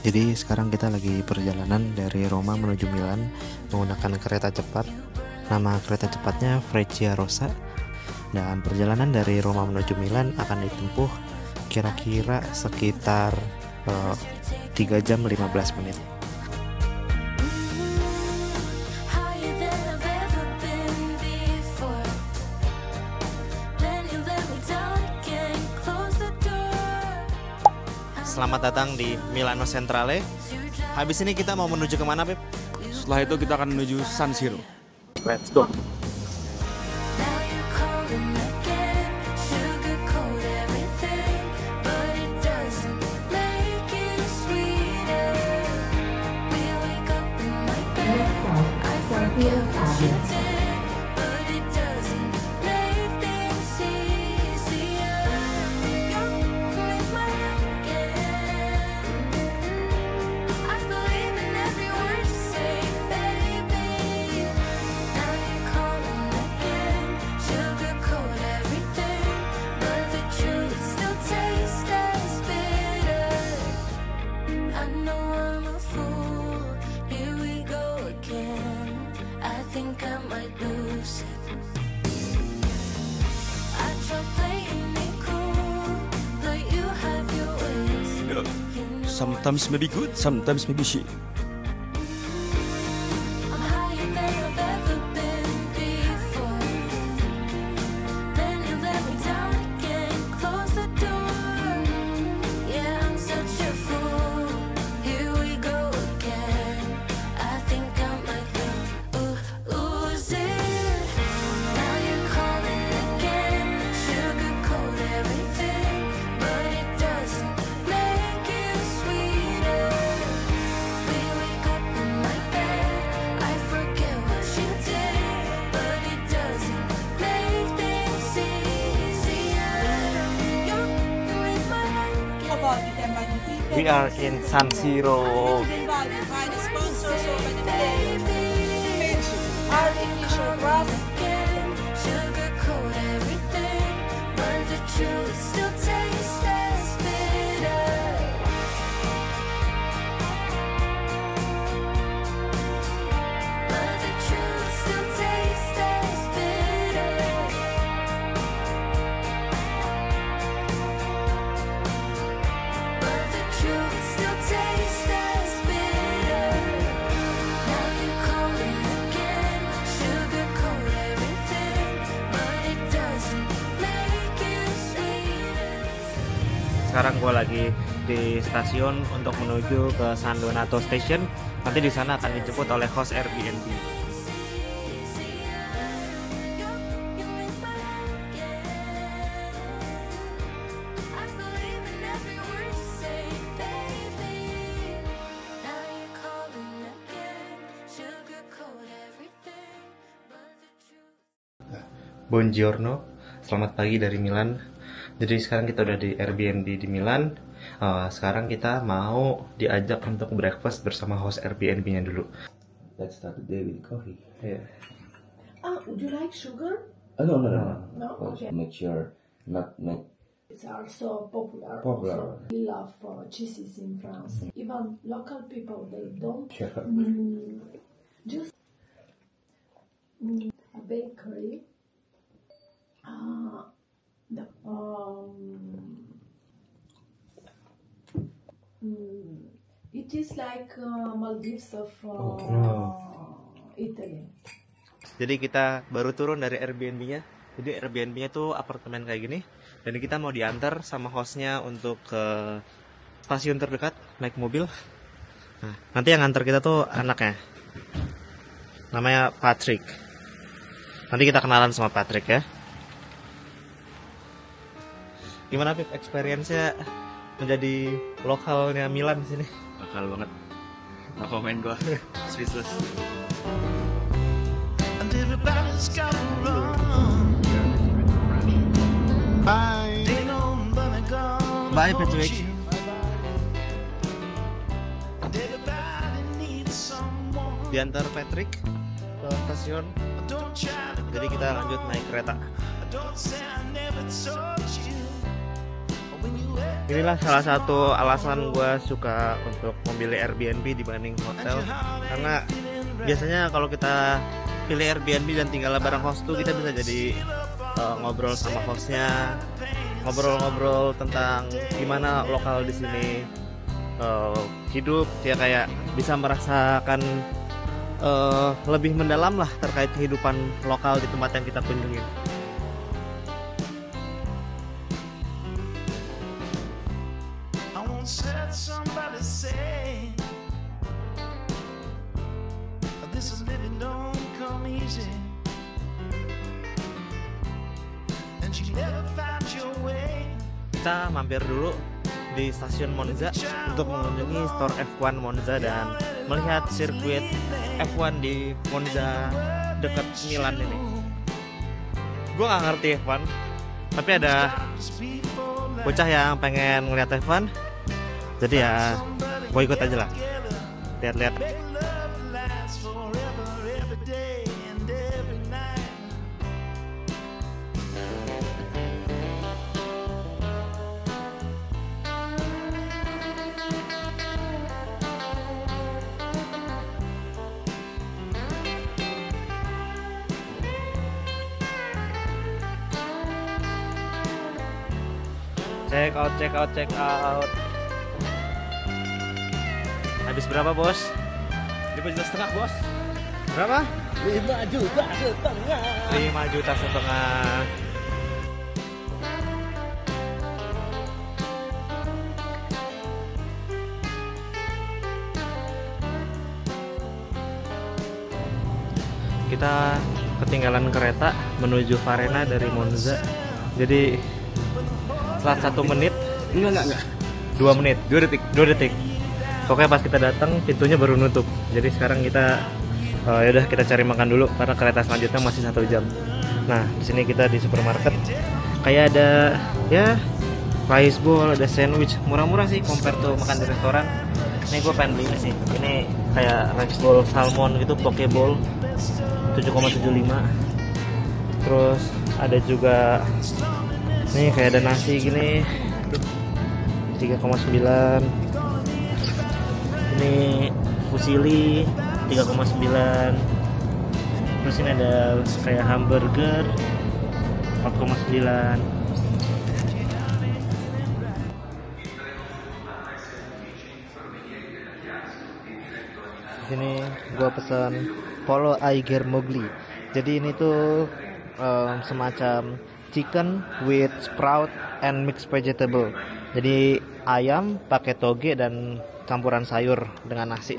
Jadi sekarang kita lagi perjalanan dari Roma menuju Milan menggunakan kereta cepat. Nama kereta cepatnya Frecciarossa. Dan perjalanan dari Roma menuju Milan akan ditempuh kira-kira sekitar 3 jam 15 menit. Selamat datang di Milano Centrale. Habis ini kita mau menuju kemana, Pep? Setelah itu kita akan menuju San Siro. Let's go. Sometimes maybe good, sometimes maybe shit. We are in San Siro. Artificial grass. Sekarang gue lagi di stasiun untuk menuju ke San Donato Station. Nanti di sana akan dijemput oleh host Airbnb. Buongiorno, selamat pagi dari Milan. Jadi sekarang kita udah di Airbnb di Milan. Sekarang kita mau diajak untuk breakfast bersama host Airbnb-nya dulu. Let's start the day with coffee. Yeah. Would you like sugar? No. No? Okay. Make sure not make. It's also popular. Popular. Also. We love cheeses in France. Even local people, they don't. Sure. Just a bakery. It is like Maldives of Italy. Jadi kita baru turun dari Airbnb-nya. Jadi Airbnb-nya tuh apartemen kayak gini. Dan kita mau diantar sama hostnya untuk ke stasiun terdekat naik mobil. Nah, nanti yang ngantar kita tuh anaknya. Namanya Patrick. Nanti kita kenalan sama Patrick ya. Gimana Pip experience-nya menjadi lokalnya Milan di sini? Bakal banget. No komen gua. Speechless. Bye Patrick. Diantar Patrick ke stasiun. Jadi kita lanjut naik kereta. Inilah salah satu alasan gue suka untuk memilih Airbnb dibanding hotel, karena biasanya kalau kita pilih Airbnb dan tinggal bareng host tuh kita bisa jadi ngobrol sama hostnya, ngobrol-ngobrol tentang gimana lokal di sini hidup, ya kayak bisa merasakan lebih mendalam lah terkait kehidupan lokal di tempat yang kita kunjungi. Somebody say this is living don't come easy, and you never find your way. Kita mampir dulu di stasiun Monza untuk mengunjungi store F1 Monza dan melihat sirkuit F1 di Monza dekat Milan ini. Gue nggak ngerti F1, tapi ada bocah yang pengen ngeliat F1. Jadi ya, gue ikut aja lah, lihat-lihat. Check out. Habis berapa, Bos? 5,5 juta, Bos. Berapa? 5,5 juta. 5,5 juta. Kita ketinggalan kereta menuju Farena dari Monza. Jadi setelah 1 menit, Enggak. 2 menit, 2 detik. Pokoknya pas kita datang pintunya baru nutup. Jadi sekarang kita yaudah kita cari makan dulu karena kereta selanjutnya masih 1 jam. Nah, di sini kita di supermarket. Kayak ada ya rice bowl, ada sandwich, murah-murah sih compare to makan di restoran. Ini gue pengen beli sih. Ini kayak rice bowl salmon gitu, poke bowl 7,75. Terus ada juga nih kayak ada nasi gini 3,9. Ini fusilli 3,9. Terus ini ada kayak hamburger 4,9. Sini gua pesan Polo ai germogli. Jadi ini tuh semacam chicken with sprout and mixed vegetable. Jadi ayam pakai toge dan campuran sayur dengan nasi.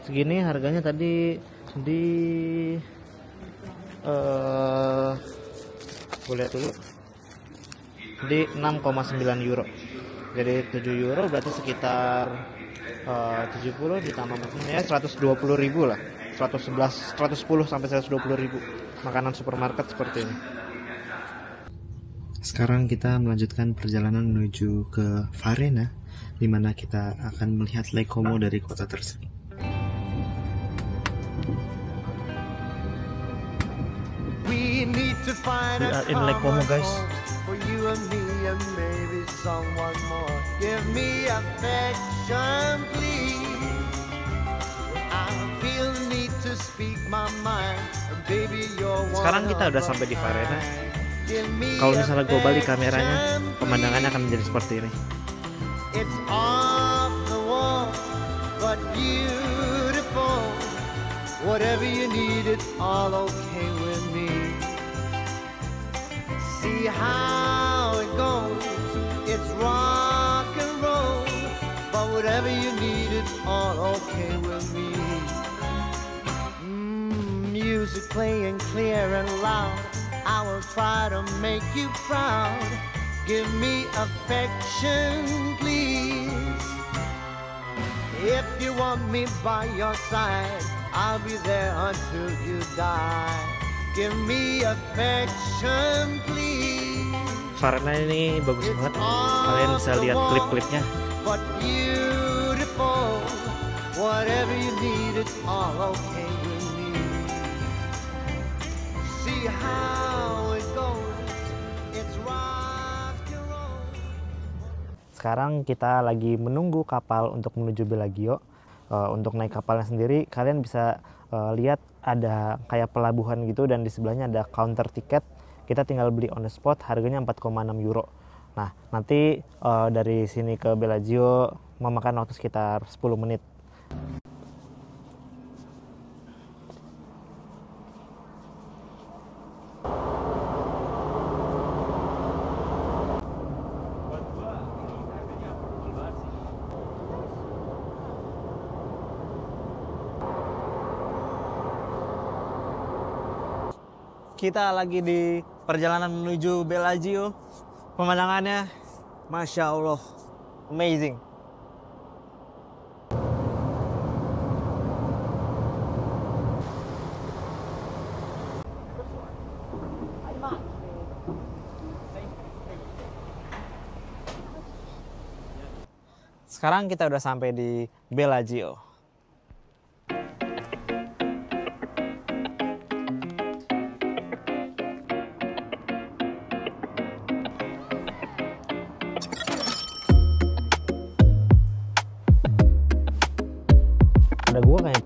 Segini harganya tadi di gue lihat dulu di 6,9 euro. Jadi 7 euro berarti sekitar 70 ditambah ya 120 ribu lah. 110 sampai 120 ribu makanan supermarket seperti ini. Sekarang kita melanjutkan perjalanan menuju ke Farena, di mana kita akan melihat Lake Como dari kota tersebut. We need to find We are in Lake Como, guys. For you and me and maybe someone more. Give me affection, please. I feel the need to speak my mind. Baby, you're one. Sekarang kita udah sampai di Farena. Kalau misalnya gue balik kameranya, pemandangannya akan menjadi seperti ini. It's off the wall, but beautiful. Whatever you need, it's all okay with me. See how it goes, it's rock and roll. But whatever you need, it's all okay with me. Music playing clear and loud, I will try to make you proud. Give me affection, please. If you want me by your side, I'll be there until you die. Give me affection, please. Farena ini bagus banget. Kalian bisa lihat klip-klipnya. But beautiful. Whatever you need, it's all okay with me. See how it goes. It's rock and roll. sekarang kita lagi menunggu kapal untuk menuju Bellagio. Untuk naik kapalnya sendiri, kalian bisa lihat ada kayak pelabuhan gitu, dan di sebelahnya ada counter tiket. Kita tinggal beli on the spot, harganya 4,6 euro. Nah, nanti dari sini ke Bellagio memakan waktu sekitar 10 menit. Kita lagi di perjalanan menuju Bellagio. Pemandangannya, Masya Allah, amazing. Sekarang kita udah sampai di Bellagio. Ada gua kayak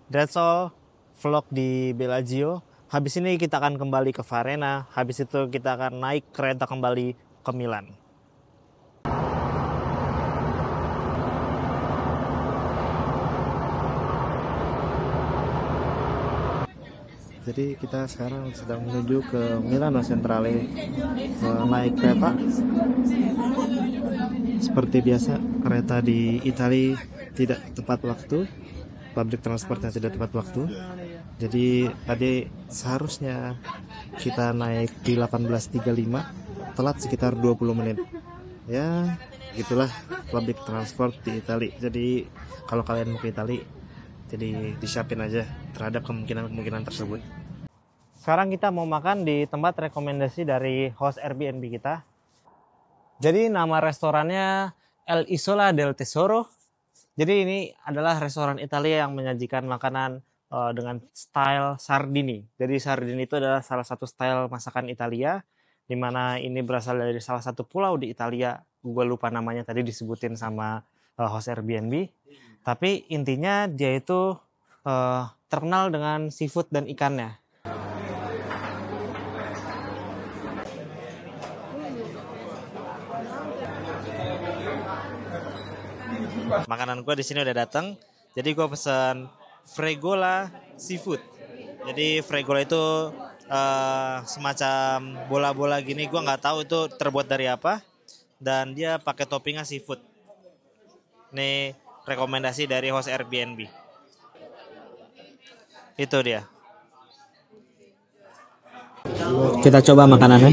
That's all vlog di Bellagio. Habis ini kita akan kembali ke Varenna. Habis itu kita akan naik kereta kembali ke Milan. Jadi kita sekarang sedang menuju ke Milano Centrale, naik kereta. Seperti biasa, kereta di Italia tidak tepat waktu, public transportnya tidak tepat waktu. Jadi tadi seharusnya kita naik di 18.35, telat sekitar 20 menit. Ya, gitulah public transport di Italia. Jadi kalau kalian mau ke Italia, jadi disiapin aja terhadap kemungkinan tersebut. Sekarang kita mau makan di tempat rekomendasi dari host Airbnb kita. Jadi nama restorannya El Isola del Tesoro. Jadi ini adalah restoran Italia yang menyajikan makanan dengan style Sardini. Jadi Sardini itu adalah salah satu style masakan Italia, di mana ini berasal dari salah satu pulau di Italia. Gue lupa namanya, tadi disebutin sama host Airbnb. Tapi intinya dia itu terkenal dengan seafood dan ikannya. Makanan gue di sini udah datang. Jadi gue pesan fregola seafood. Jadi fregola itu semacam bola-bola gini. Gue nggak tahu itu terbuat dari apa. Dan dia pakai toppingnya seafood. Nih rekomendasi dari host Airbnb. Itu dia. Kita coba makanannya.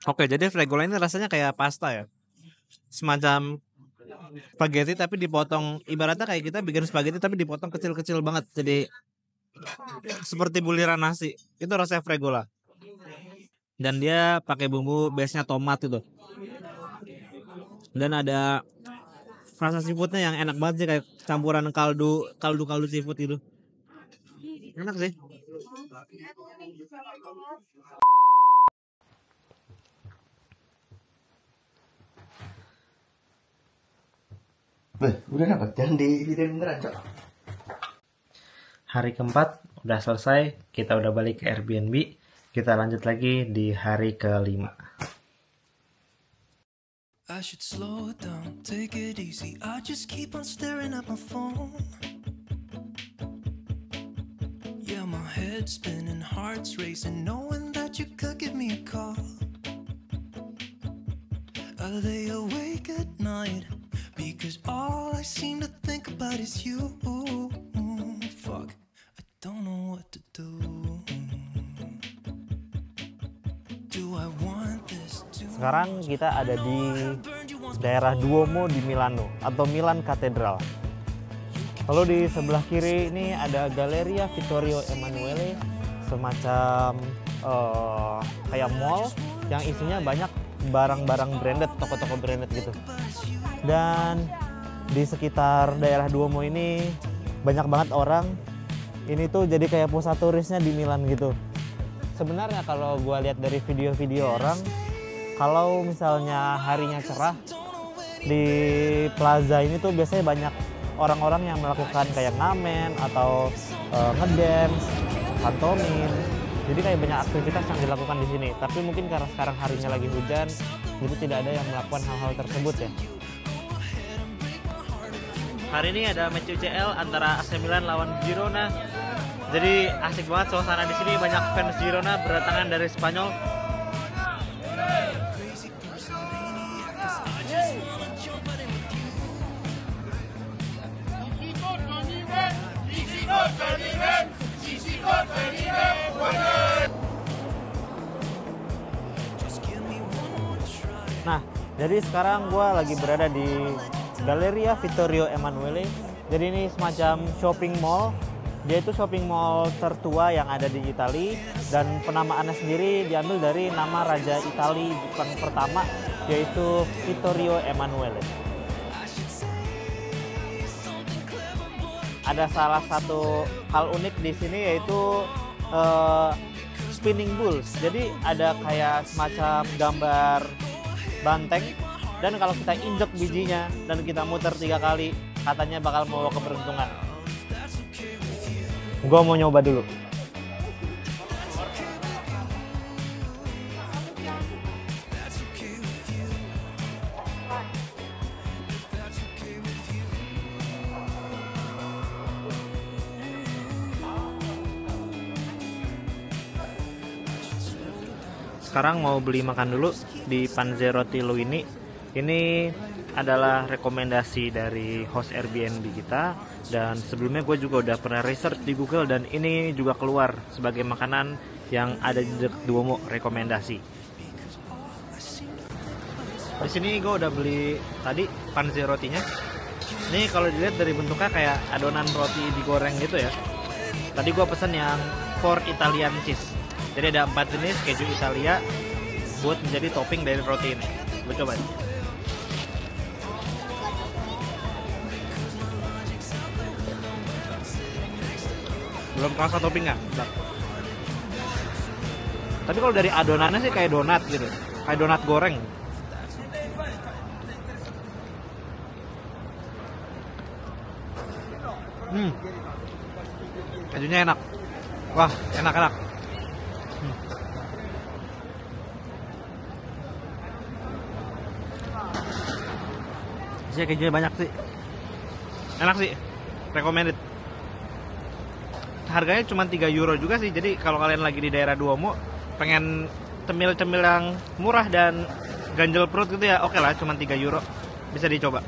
Oke, jadi fregola ini rasanya kayak pasta ya. Semacam spaghetti tapi dipotong, ibaratnya kayak kita bikin spaghetti tapi dipotong kecil-kecil banget. Jadi seperti buliran nasi. Itu rasanya fregola. Dan dia pakai bumbu base-nya tomat itu. Dan ada rasa seafoodnya yang enak banget sih, kayak campuran kaldu seafood itu. Enak sih. Udah dapat, jangan dibikin beneran, Cok. Hari keempat udah selesai, kita udah balik ke Airbnb. Kita lanjut lagi di hari kelima. I should slow it down, take it easy. I just keep on staring at my phone. Yeah, my head's spinning, heart's racing, knowing that you could give me a call. I lay awake at night because all I seem to think about is you. Fuck, I don't know what to do. Do I want this to... Sekarang kita ada di daerah Duomo di Milano atau Milan Katedral. Lalu di sebelah kiri ini ada Galleria Vittorio Emanuele, semacam kayak mall yang isinya banyak barang-barang branded, toko-toko branded gitu. Dan di sekitar daerah Duomo ini banyak banget orang. Ini tuh jadi kayak pusat turisnya di Milan gitu. Sebenarnya kalau gue lihat dari video-video orang, kalau misalnya harinya cerah, di plaza ini tuh biasanya banyak orang-orang yang melakukan kayak ngamen atau ngedance, pantomim. Jadi kayak banyak aktivitas yang dilakukan di sini. Tapi mungkin karena sekarang harinya lagi hujan, jadi tidak ada yang melakukan hal-hal tersebut ya. Hari ini ada match UCL antara AC Milan lawan Girona. Jadi asik banget suasana di sini, banyak fans Girona berdatangan dari Spanyol. Nah, jadi sekarang gue lagi berada di Galleria Vittorio Emanuele. Jadi ini semacam shopping mall. Dia itu shopping mall tertua yang ada di Italia, dan penamaannya sendiri diambil dari nama Raja Italia Jepang pertama, yaitu Vittorio Emanuele. Ada salah satu hal unik di sini yaitu spinning bulls. Jadi ada kayak semacam gambar banteng, dan kalau kita injek bijinya dan kita muter 3 kali, katanya bakal membawa keberuntungan. Gua mau nyoba dulu. Sekarang mau beli makan dulu di Panzerotti Luini. Ini adalah rekomendasi dari host Airbnb kita, dan sebelumnya gue juga udah pernah research di Google, dan ini juga keluar sebagai makanan yang ada di dekat Duomo, rekomendasi. Di sini gue udah beli tadi Panzerottinya. Ini kalau dilihat dari bentuknya kayak adonan roti digoreng gitu ya. Tadi gue pesen yang 4 Italian cheese. Jadi ada 4 jenis keju Italia buat menjadi topping dari roti ini. Gue coba. Belum kerasa topping nggak? Tapi kalau dari adonannya sih kayak donat gitu, kayak donat goreng. Kejunya enak. Wah, enak-enak. Kejunya banyak sih. Enak sih. Recommended. Harganya cuma 3 euro juga sih. Jadi kalau kalian lagi di daerah Duomo pengen cemil-cemil yang murah dan ganjel perut gitu ya, oke lah, cuma 3 euro. Bisa dicoba.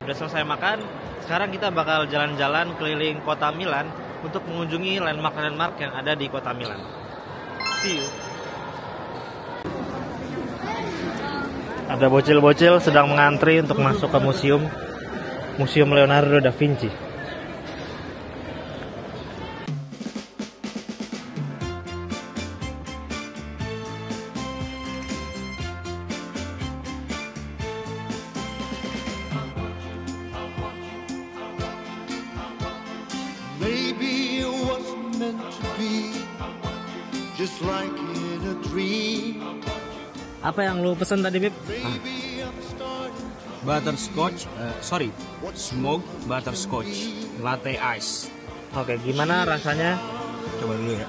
Udah selesai makan, sekarang kita bakal jalan-jalan keliling kota Milan untuk mengunjungi landmark-landmark yang ada di kota Milan. See you. Ada bocil-bocil sedang mengantri untuk masuk ke Museum Leonardo da Vinci. Maybe it wasn't meant to be, just like in a dream. Apa yang lu pesen tadi, Bib? Butterscotch, smoked butterscotch latte ice. Oke, gimana rasanya? Coba dulu ya.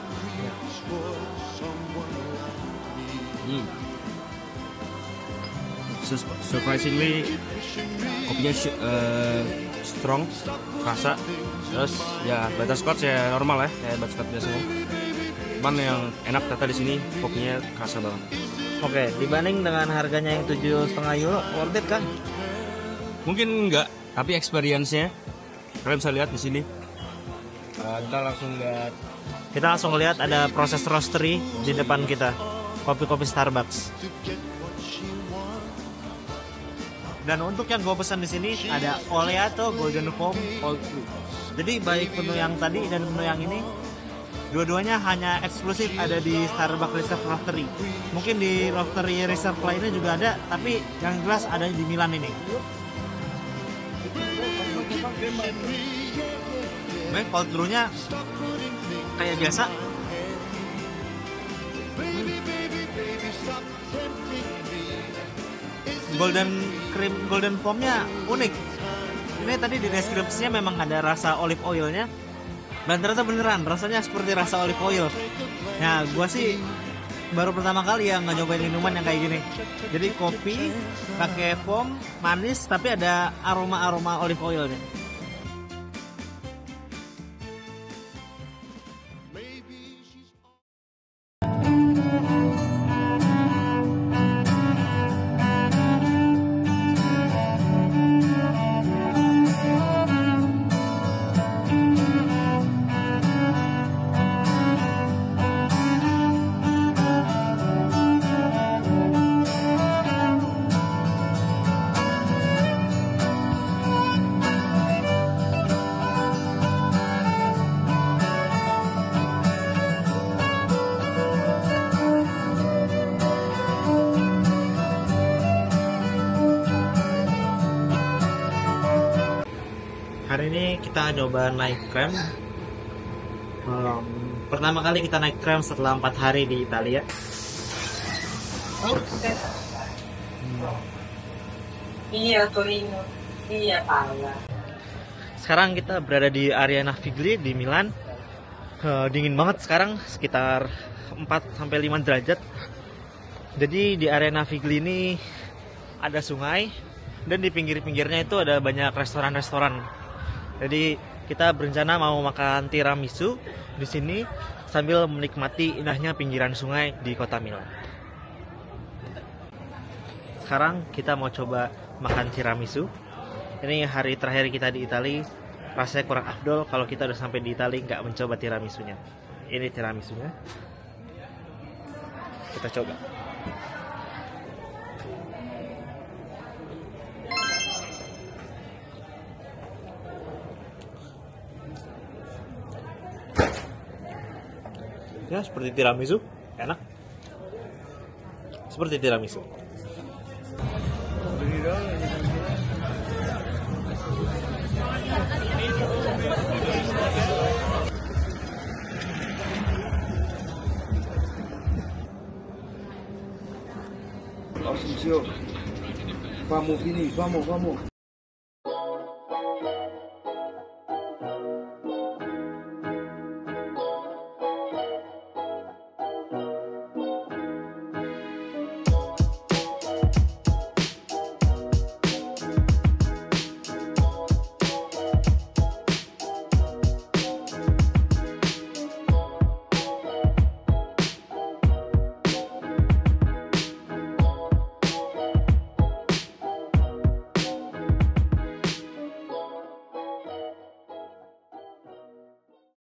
surprisingly kopinya strong, rasa. Terus ya butterscotch ya normal ya, kayak butterscotch biasa. Cuman yang enak ternyata di sini kopinya kerasa banget. Oke, dibanding dengan harganya yang 7,5 euro, worth it kan? Mungkin enggak, tapi experience-nya kalian bisa lihat di sini. Kita langsung lihat ada proses roastery di depan kita. Kopi-kopi Starbucks. Dan untuk yang gue pesan di sini ada Oleato Golden Foam Cold Brew. Jadi baik menu yang tadi dan menu yang ini dua-duanya hanya eksklusif ada di Starbucks Reserve Roastery. Mungkin di Roastery Reserve lainnya juga ada, tapi yang jelas ada di Milan ini. Baik, cold brew-nya kayak biasa. Golden foam-nya unik. Ini tadi di deskripsinya memang ada rasa olive oil-nya. Dan ternyata beneran rasanya seperti rasa olive oil. Nah, gua sih baru pertama kali ya nggak nyobain minuman yang kayak gini. Jadi kopi pakai foam manis tapi ada aroma olive oilnya. Hari ini kita coba naik tram. Pertama kali kita naik tram setelah 4 hari di Italia. Iya, Torino. Iya, Paula. Sekarang kita berada di area Navigli di Milan. Dingin banget sekarang, sekitar 4-5 derajat. Jadi di area Navigli ini ada sungai dan di pinggir-pinggirnya itu ada banyak restoran-restoran. Jadi kita berencana mau makan tiramisu di sini sambil menikmati indahnya pinggiran sungai di kota Milan. Sekarang kita mau coba makan tiramisu. Ini hari terakhir kita di Italia. Rasanya kurang afdol kalau kita udah sampai di Italia nggak mencoba tiramisunya. Ini tiramisunya. Kita coba. Ya, seperti tiramisu, enak. Seperti tiramisu. Vamos, vamos.